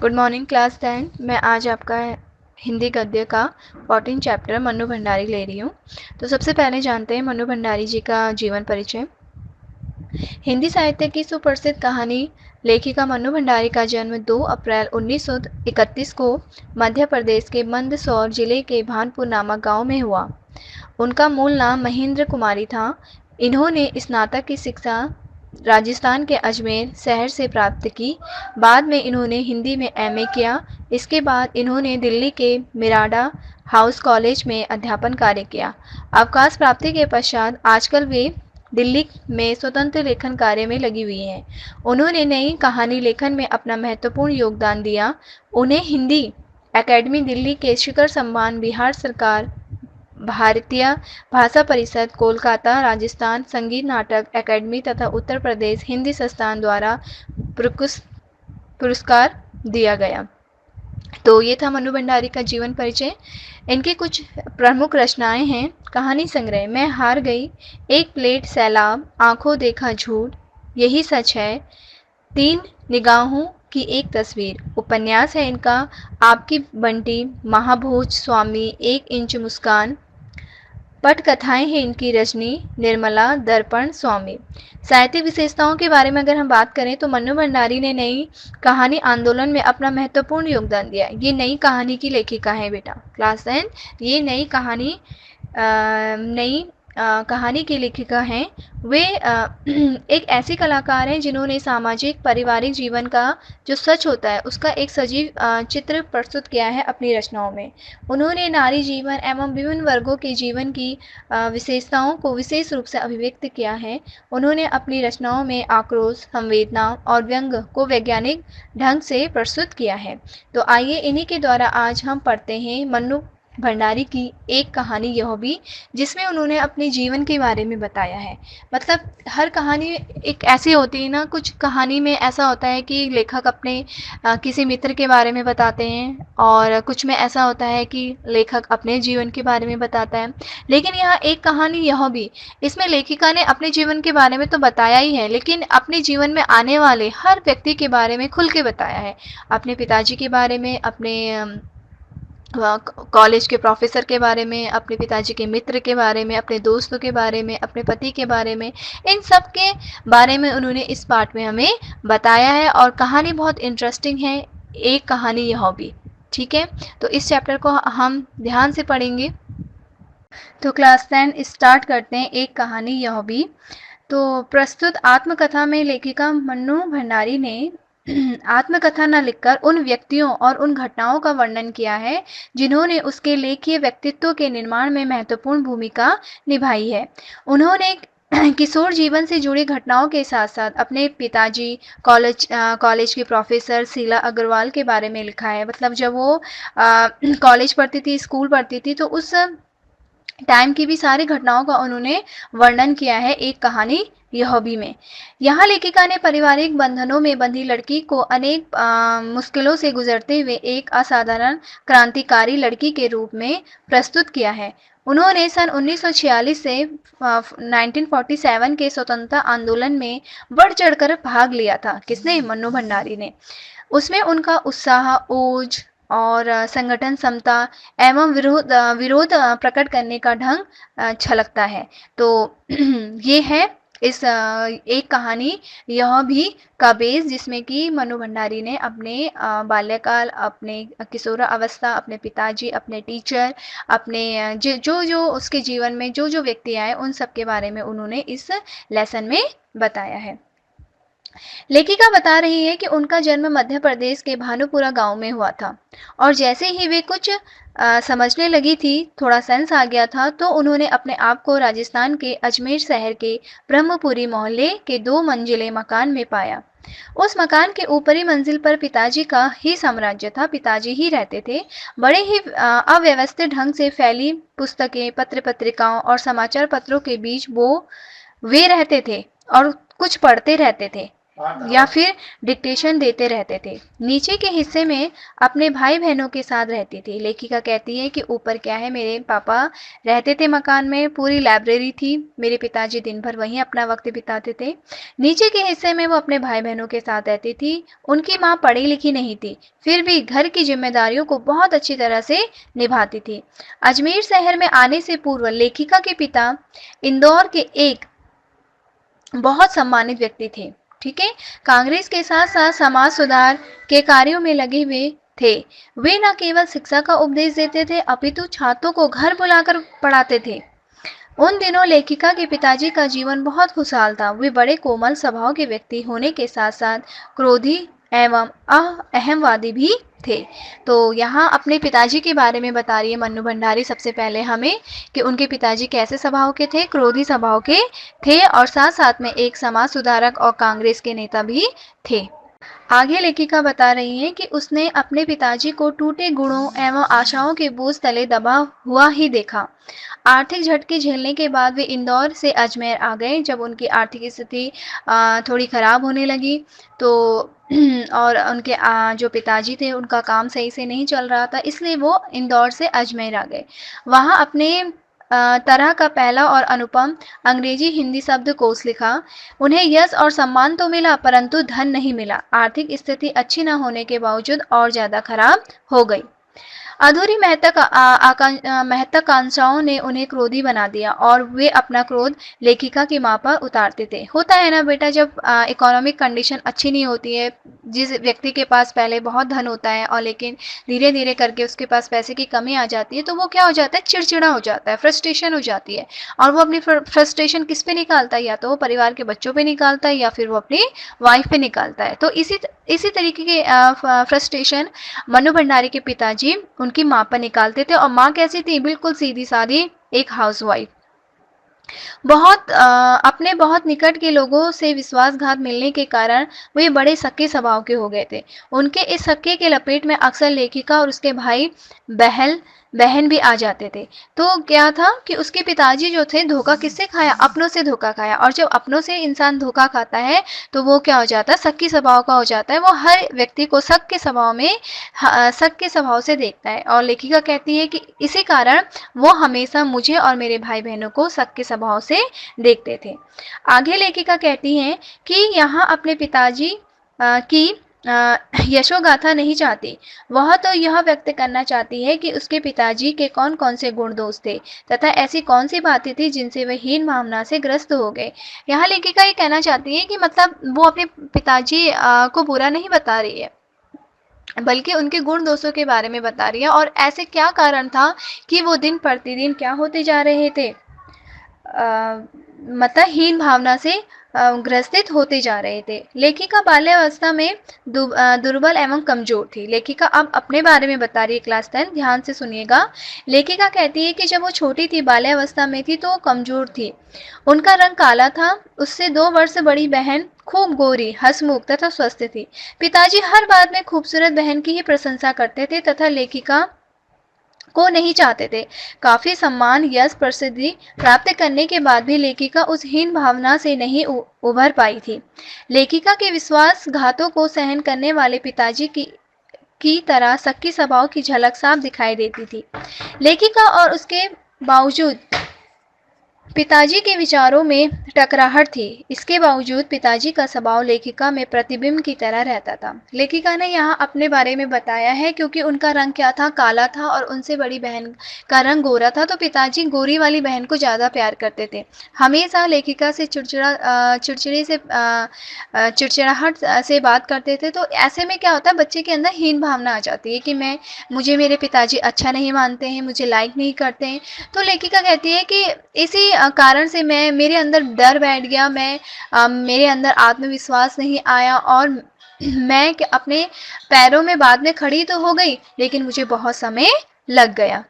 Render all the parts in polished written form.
Good morning class 10। मैं आज आपका हिंदी गद्य का 14 चैप्टर मन्नू भंडारी ले रही हूँ। तो सबसे पहले जानते हैं मन्नू भंडारी जी का जीवन परिचय। हिंदी साहित्य की सुप्रसिद्ध कहानी लेखिका मन्नू भंडारी का जन्म 2 अप्रैल 1931 को मध्य प्रदेश के मंदसौर जिले के भानपुर नामक गांव में हुआ। उनका मूल नाम महेंद्र कुमारी था। इन्होंने स्नातक की शिक्षा राजस्थान के अजमेर शहर से प्राप्त की। बाद में इन्होंने हिंदी में एमए किया। इसके बाद इन्होंने दिल्ली के मिराडा हाउस कॉलेज में अध्यापन कार्य किया। अवकाश प्राप्ति के पश्चात आजकल वे दिल्ली में स्वतंत्र लेखन कार्य में लगी हुई हैं। उन्होंने नई कहानी लेखन में अपना महत्वपूर्ण योगदान दिया। उन्हें हिंदी एकेडमी दिल्ली के शिखर सम्मान, बिहार सरकार, भारतीय भाषा परिषद, कोलकाता राजस्थान संगीत नाटक एकेडमी तथा उत्तर प्रदेश हिंदी संस्थान द्वारा पुरस्कार दिया गया। तो ये था मन्नू भंडारी का जीवन परिचय। इनकी कुछ प्रमुख रचनाएं हैं। कहानी संग्रह मैं हार गई, एक प्लेट सैलाब, आंखों देखा झूठ, यही सच है, 3 निगाहों की एक तस्वीर। उपन्यास है इनका आपकी बंटी, महाभोज स्वामी, 1 इंच मुस्कान। पटकथाएं हैं इनकी रजनी, निर्मला, दर्पण, स्वामी। साहित्यिक विशेषताओं के बारे में अगर हम बात करें तो मन्नू भंडारी ने नई कहानी आंदोलन में अपना महत्वपूर्ण योगदान दिया। ये नई कहानी की लेखिका है बेटा क्लास 10। ये नई कहानी की लेखिका हैं। वे एक ऐसी कलाकार हैं जिन्होंने सामाजिक पारिवारिक जीवन का जो सच होता है उसका एक सजीव चित्र प्रस्तुत किया है अपनी रचनाओं में। उन्होंने नारी जीवन एवं विभिन्न वर्गों के जीवन की विशेषताओं को विशेष रूप से अभिव्यक्त किया है। उन्होंने अपनी रचनाओं में आक्रोश, संवेदना और व्यंग को वैज्ञानिक ढंग से प्रस्तुत किया है। तो आइए इन्हीं के द्वारा आज हम पढ़ते हैं मन्नू भंडारी की एक कहानी यह भी, जिसमें उन्होंने अपने जीवन के बारे में बताया है। मतलब हर कहानी एक ऐसी होती है ना, कुछ कहानी में ऐसा होता है कि लेखक अपने किसी मित्र के बारे में बताते हैं और कुछ में ऐसा होता है कि लेखक अपने जीवन के बारे में बताता है। लेकिन यहाँ एक कहानी यह भी, इसमें लेखिका ने अपने जीवन के बारे में तो बताया ही है, लेकिन अपने जीवन में आने वाले हर व्यक्ति के बारे में खुल के बताया है। अपने पिताजी के बारे में, अपने कॉलेज के प्रोफेसर के बारे में, अपने पिताजी के मित्र के बारे में, अपने दोस्तों के बारे में, अपने पति के बारे में, इन सब के बारे में उन्होंने इस पार्ट में हमें बताया है। और कहानी बहुत इंटरेस्टिंग है, एक कहानी यह भी। ठीक है, तो इस चैप्टर को हम ध्यान से पढ़ेंगे। तो क्लास 10 स्टार्ट करते हैं। एक कहानी यह भी। तो प्रस्तुत आत्मकथा में लेखिका मन्नू भंडारी ने आत्मकथा न लिखकर उन व्यक्तियों और उन घटनाओं का वर्णन किया है जिन्होंने उसके लेखीय व्यक्तित्व के निर्माण में महत्वपूर्ण भूमिका निभाई है। उन्होंने किशोर जीवन से जुड़ी घटनाओं के साथ साथ अपने पिताजी, कॉलेज के प्रोफेसर शीला अग्रवाल के बारे में लिखा है। मतलब जब वो कॉलेज पढ़ती थी, स्कूल पढ़ती थी, तो उस टाइम की भी सारी घटनाओं का उन्होंने वर्णन किया है एक कहानी यह भी में। यहाँ लेखिका ने पारिवारिक बंधनों में बंधी लड़की को अनेक मुश्किलों से गुजरते हुए एक असाधारण क्रांतिकारी लड़की के रूप में प्रस्तुत किया है। उन्होंने सन 1946 से 1947 के स्वतंत्रता आंदोलन में बढ़ चढ़कर भाग लिया था। किसने? मन्नू भंडारी ने। उसमें उनका उत्साह, ओज और संगठन क्षमता एवं विरोध प्रकट करने का ढंग छलकता है। तो ये है इस एक कहानी यह भी का बेस, जिसमें कि मन्नू भंडारी ने अपने बाल्यकाल, अपने किशोरावस्था, अपने पिताजी, अपने टीचर, अपने जो उसके जीवन में जो व्यक्ति आए उन सब के बारे में उन्होंने इस लेसन में बताया है। लेखिका बता रही है कि उनका जन्म मध्य प्रदेश के भानुपुरा गांव में हुआ था और जैसे ही वे कुछ समझने लगी थी, थोड़ा सेंस आ गया था, तो उन्होंने अपने आप को राजस्थान के अजमेर शहर के ब्रह्मपुरी मोहल्ले के 2 मंजिले मकान में पाया। उस मकान के ऊपरी मंजिल पर पिताजी का ही साम्राज्य था, पिताजी ही रहते थे। बड़े ही अव्यवस्थित ढंग से फैली पुस्तकें, पत्र पत्रिकाओं और समाचार पत्रों के बीच वे रहते थे और कुछ पढ़ते रहते थे। या फिर डिक्टेशन देते रहते थे। नीचे के हिस्से में अपने भाई बहनों के साथ रहती थी। लेखिका कहती है कि ऊपर क्या है, मेरे पापा रहते थे मकान में, पूरी लाइब्रेरी थी, मेरे पिताजी दिन भर वहीं अपना वक्त बिताते थे। नीचे के हिस्से में वो अपने भाई बहनों के साथ रहती थी। उनकी माँ पढ़ी लिखी नहीं थी, फिर भी घर की जिम्मेदारियों को बहुत अच्छी तरह से निभाती थी। अजमेर शहर में आने से पूर्व लेखिका के पिता इंदौर के एक बहुत सम्मानित व्यक्ति थे। ठीक है, कांग्रेस के साथ साथ समाज सुधार के कार्यों में लगे हुए थे। वे न केवल शिक्षा का उपदेश देते थे, अपितु छात्रों को घर बुलाकर पढ़ाते थे। उन दिनों लेखिका के पिताजी का जीवन बहुत खुशहाल था। वे बड़े कोमल स्वभाव के व्यक्ति होने के साथ साथ क्रोधी एवं अहमवादी भी थे। तो यहाँ अपने पिताजी के बारे में बता रही है मन्नू भंडारी सबसे पहले हमें कि उनके पिताजी कैसे स्वभाव के थे, क्रोधी स्वभाव के थे और साथ साथ में एक समाज सुधारक और कांग्रेस के नेता भी थे। आगे लेखिका बता रही हैं कि उसने अपने पिताजी को टूटे गुणों एवं आशाओं के बोझ तले दबा हुआ ही देखा। आर्थिक झटके झेलने के बाद वे इंदौर से अजमेर आ गए। जब उनकी आर्थिक स्थिति थोड़ी खराब होने लगी तो और उनके जो पिताजी थे उनका काम सही से नहीं चल रहा था, इसलिए वो इंदौर से अजमेर आ गए। वहाँ अपने तरह का पहला और अनुपम अंग्रेजी हिंदी शब्दकोश लिखा। उन्हें यश और सम्मान तो मिला परंतु धन नहीं मिला। आर्थिक स्थिति अच्छी न होने के बावजूद और ज्यादा खराब हो गई। अधूरी महत्वाकांक्षाओं ने उन्हें क्रोधी बना दिया और वे अपना क्रोध लेखिका की मां पर उतारते थे। होता है ना बेटा, जब इकोनॉमिक कंडीशन अच्छी नहीं होती है, जिस व्यक्ति के पास पहले बहुत धन होता है और लेकिन धीरे धीरे करके उसके पास पैसे की कमी आ जाती है, तो वो क्या हो जाता है, चिड़चिड़ा हो जाता है, फ्रस्ट्रेशन हो जाती है। और वो अपनी फ्रस्ट्रेशन किस पे निकालता है, या तो वो परिवार के बच्चों पे निकालता है या फिर वो अपनी वाइफ पे निकालता है। तो इसी तरीके के फ्रस्ट्रेशन मनु भंडारी के पिताजी उनकी मां पर निकालते थे। और मां कैसी थी, बिल्कुल सीधी सादी एक हाउसवाइफ। अपने बहुत निकट के लोगों से विश्वासघात मिलने के कारण वे बड़े सख्त स्वभाव के हो गए थे। उनके इस सख्ते के लपेट में अक्सर लेखिका और उसके भाई बहन भी आ जाते थे। तो क्या था कि उसके पिताजी जो थे, धोखा किससे खाया, अपनों से धोखा खाया। और जब अपनों से इंसान धोखा खाता है तो वो क्या हो जाता है, सख्ती स्वभाव का हो जाता है। वो हर व्यक्ति को शक के स्वभाव से देखता है। और लेखिका कहती है कि इसी कारण वो हमेशा मुझे और मेरे भाई बहनों को शक के स्वभाव से देखते थे। आगे लेखिका कहती हैं कि यहाँ अपने पिताजी की यशोगाथा नहीं चाहती। वह तो यह व्यक्त करना चाहती है कि उसके पिताजी के कौन कौन से गुण दोष थे तथा ऐसी कौन सी बातें थी जिनसे वह हीन भावना से ग्रस्त हो गए। यहाँ लेखिका ये कहना चाहती है कि मतलब वो अपने पिताजी को बुरा नहीं बता रही है, बल्कि उनके गुण दोषों के बारे में बता रही है। और ऐसे क्या कारण था कि वो दिन प्रतिदिन क्या होते जा रहे थे, मतलब हीन भावना से ग्रसित होते जा रहे थे। लेखिका बाल्यावस्था में दुर्बल एवं कमजोर थी। लेखिका अब अपने बारे में बता रही है, क्लास 10, ध्यान से सुनिएगा। लेखिका कहती है कि जब वो छोटी थी, बाल्यावस्था में थी, तो वो कमजोर थी। उनका रंग काला था। उससे 2 वर्ष बड़ी बहन खूब गोरी, हंसमुख तथा स्वस्थ थी। पिताजी हर बात में खूबसूरत बहन की ही प्रशंसा करते थे तथा लेखिका को नहीं चाहते थे। काफी सम्मान, यश, प्रसिद्धि प्राप्त करने के बाद भी लेखिका उस हीन भावना से नहीं उभर पाई थी। लेखिका के विश्वासघातों को सहन करने वाले पिताजी की तरह सख्ती स्वभाव की झलक साफ दिखाई देती थी। लेखिका और उसके बावजूद पिताजी के विचारों में टकराहट थी। इसके बावजूद पिताजी का स्वभाव लेखिका में प्रतिबिंब की तरह रहता था। लेखिका ने यहाँ अपने बारे में बताया है क्योंकि उनका रंग क्या था, काला था, और उनसे बड़ी बहन का रंग गोरा था, तो पिताजी गोरी वाली बहन को ज़्यादा प्यार करते थे। हमेशा लेखिका से चिड़चिड़ाहट से बात करते थे। तो ऐसे में क्या होता है, बच्चे के अंदर हीन भावना आ जाती है कि मुझे मेरे पिताजी अच्छा नहीं मानते हैं, मुझे लाइक नहीं करते हैं। तो लेखिका कहती है कि इसी कारण से मेरे अंदर डर बैठ गया, मेरे अंदर आत्मविश्वास नहीं आया और मैं अपने पैरों में बाद में खड़ी तो हो गई, लेकिन मुझे बहुत समय लग गया।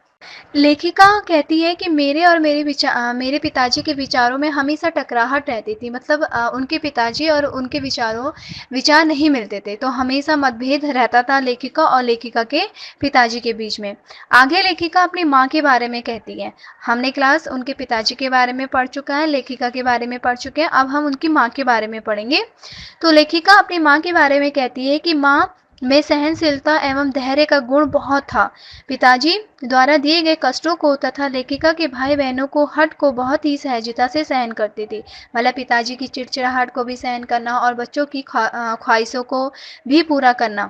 लेखिका कहती है कि मेरे पिताजी के विचारों में हमेशा टकराहट रहती थी। मतलब उनके पिताजी और उनके विचार नहीं मिलते थे, तो हमेशा मतभेद रहता था लेखिका और लेखिका के पिताजी के बीच में। आगे लेखिका अपनी माँ के बारे में कहती है। हमने क्लास उनके पिताजी के बारे में पढ़ चुका है, लेखिका के बारे में पढ़ चुके हैं, अब हम उनकी माँ के बारे में पढ़ेंगे। तो लेखिका अपनी माँ के बारे में कहती है कि माँ में सहनशीलता एवं धैर्य का गुण बहुत था। पिताजी द्वारा दिए गए कष्टों को तथा लेखिका के भाई बहनों को हठ को बहुत ही सहजता से सहन करती थी। मतलब पिताजी की चिड़चिड़ाहट को भी सहन करना और बच्चों की ख्वाहिशों को भी पूरा करना।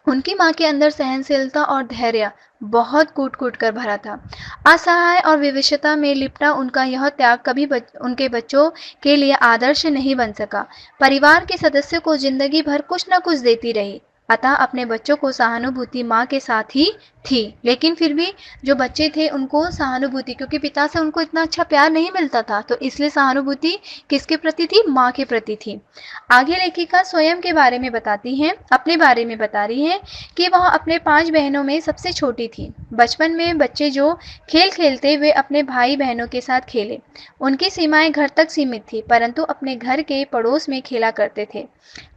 उनकी माँ के अंदर सहनशीलता और धैर्य बहुत कूट-कूट कर भरा था। असहाय और विवशता में लिपटा उनका यह त्याग कभी उनके बच्चों के लिए आदर्श नहीं बन सका। परिवार के सदस्यों को जिंदगी भर कुछ न कुछ देती रही, अतः अपने बच्चों को सहानुभूति माँ के साथ ही थी। लेकिन फिर भी जो बच्चे थे उनको सहानुभूति, क्योंकि पिता से उनको इतना अच्छा प्यार नहीं मिलता था, तो इसलिए सहानुभूति किसके प्रति थी? माँ के प्रति थी। आगे लेखिका स्वयं के बारे में बताती हैं, अपने बारे में बता रही हैं कि वह अपने 5 बहनों में सबसे छोटी थी। बचपन में बच्चे जो खेल खेलते वे अपने भाई बहनों के साथ खेले। उनकी सीमाएं घर तक सीमित थी, परंतु अपने घर के पड़ोस में खेला करते थे।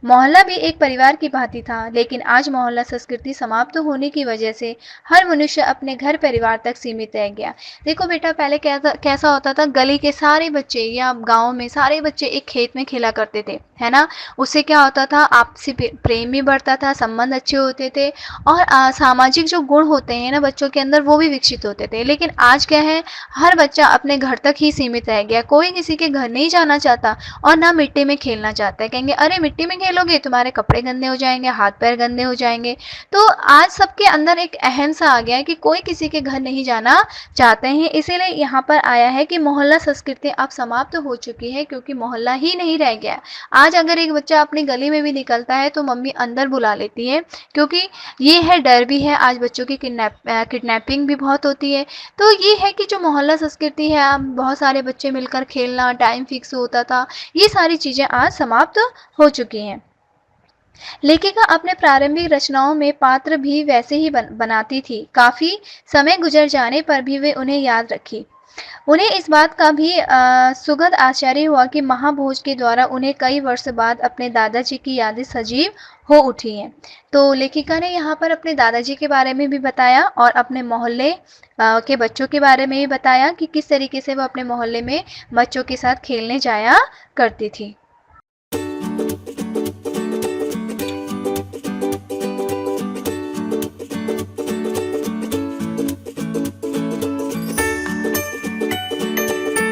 मोहल्ला भी एक परिवार की भांति था, लेकिन आज मोहल्ला संस्कृति समाप्त होने की वजह से हर मनुष्य अपने घर परिवार तक सीमित रह गया। देखो बेटा, पहले कैसा होता था, गली के सारे बच्चे या गाँव में सारे बच्चे एक खेत में खेला करते थे, है ना? उससे क्या होता था, आपसी प्रेम भी बढ़ता था, संबंध अच्छे होते थे और सामाजिक जो गुण होते हैं ना बच्चों के अंदर, वो भी विकसित होते थे। लेकिन आज क्या है, हर बच्चा अपने घर तक ही सीमित रह गया। कोई किसी के घर नहीं जाना चाहता और ना मिट्टी में खेलना चाहता है। कहेंगे अरे मिट्टी में खेलोगे तुम्हारे कपड़े गंदे हो जाएंगे, हाथ पैर गंदे हो जाएंगे। तो आज सबके अंदर एक अहम सा आ गया है कि कोई किसी के घर नहीं जाना चाहते हैं। इसीलिए यहाँ पर आया है कि मोहल्ला संस्कृति अब समाप्त हो चुकी है, क्योंकि मोहल्ला ही नहीं रह गया। आज अगर एक बच्चा अपनी गली में भी निकलता है तो मम्मी अंदर बुला लेती है, क्योंकि ये है, डर भी है। आज बच्चों की किडनैपिंग भी बहुत होती है। तो ये है कि जो मोहल्ला संस्कृति है, अब बहुत सारे बच्चे मिलकर खेलना, टाइम फिक्स होता था, ये सारी चीज़ें आज समाप्त हो चुकी हैं। लेखिका अपने प्रारंभिक रचनाओं में पात्र भी वैसे ही बनाती थी। काफ़ी समय गुजर जाने पर भी वे उन्हें याद रखी। उन्हें इस बात का भी सुखद आश्चर्य हुआ कि महाभोज के द्वारा उन्हें कई वर्ष बाद अपने दादाजी की यादें सजीव हो उठी हैं। तो लेखिका ने यहाँ पर अपने दादाजी के बारे में भी बताया और अपने मोहल्ले के बच्चों के बारे में भी बताया कि किस तरीके से वो अपने मोहल्ले में बच्चों के साथ खेलने जाया करती थी।